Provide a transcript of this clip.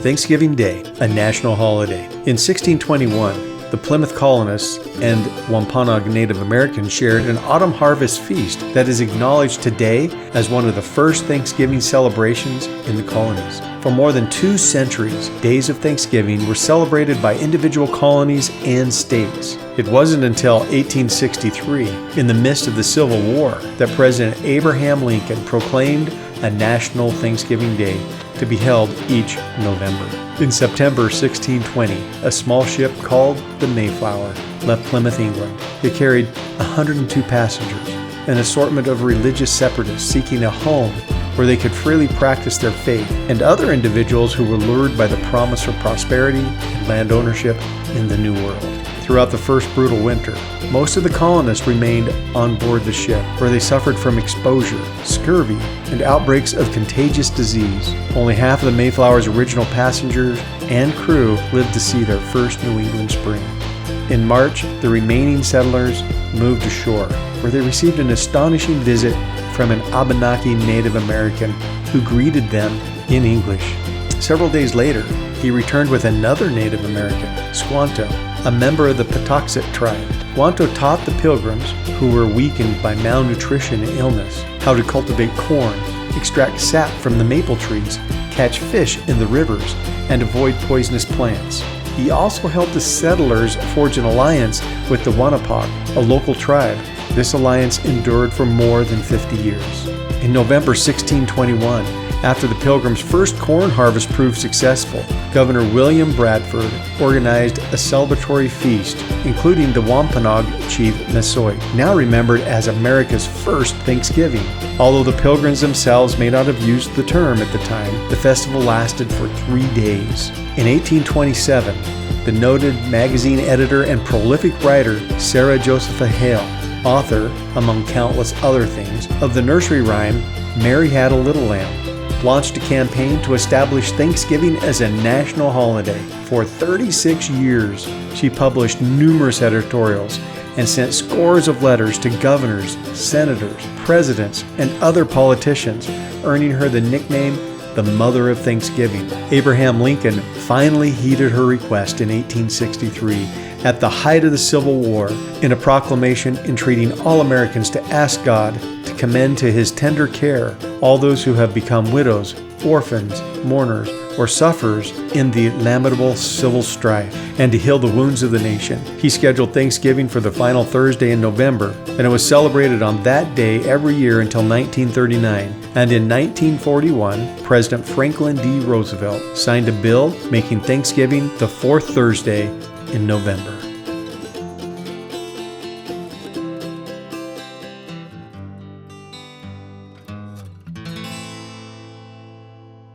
Thanksgiving Day, a national holiday. In 1621, the Plymouth colonists and Wampanoag Native Americans shared an autumn harvest feast that is acknowledged today as one of the first Thanksgiving celebrations in the colonies. For more than 2 centuries, days of Thanksgiving were celebrated by individual colonies and states. It wasn't until 1863, in the midst of the Civil War, that President Abraham Lincoln proclaimed a national Thanksgiving Day to be held each November. In September 1620, a small ship called the Mayflower left Plymouth, England. It carried 102 passengers, an assortment of religious separatists seeking a home where they could freely practice their faith, and other individuals who were lured by the promise of prosperity and land ownership in the New World. Throughout the first brutal winter, most of the colonists remained on board the ship, where they suffered from exposure, scurvy, and outbreaks of contagious disease. Only half of the Mayflower's original passengers and crew lived to see their first New England spring. In March, the remaining settlers moved ashore, where they received an astonishing visit from an Abenaki Native American who greeted them in English. Several days later, he returned with another Native American, Squanto, a member of the Patuxet tribe. Squanto taught the pilgrims, who were weakened by malnutrition and illness, how to cultivate corn, extract sap from the maple trees, catch fish in the rivers, and avoid poisonous plants. He also helped the settlers forge an alliance with the Wanapog, a local tribe. This alliance endured for more than 50 years. In November 1621, after the Pilgrims' first corn harvest proved successful, Governor William Bradford organized a celebratory feast, including the Wampanoag chief Messoit, now remembered as America's first Thanksgiving. Although the Pilgrims themselves may not have used the term at the time, the festival lasted for 3 days. In 1827, the noted magazine editor and prolific writer Sarah Josepha Hale, author, among countless other things, of the nursery rhyme Mary Had a Little Lamb, launched a campaign to establish Thanksgiving as a national holiday. For 36 years, she published numerous editorials and sent scores of letters to governors, senators, presidents, and other politicians, earning her the nickname the Mother of Thanksgiving. Abraham Lincoln finally heeded her request in 1863 at the height of the Civil War in a proclamation entreating all Americans to ask God to commend to his tender care all those who have become widows, orphans, mourners, or sufferers in the lamentable civil strife, and to heal the wounds of the nation. He scheduled Thanksgiving for the final Thursday in November, and it was celebrated on that day every year until 1939. And in 1941, President Franklin D. Roosevelt signed a bill making Thanksgiving the 4th Thursday in November.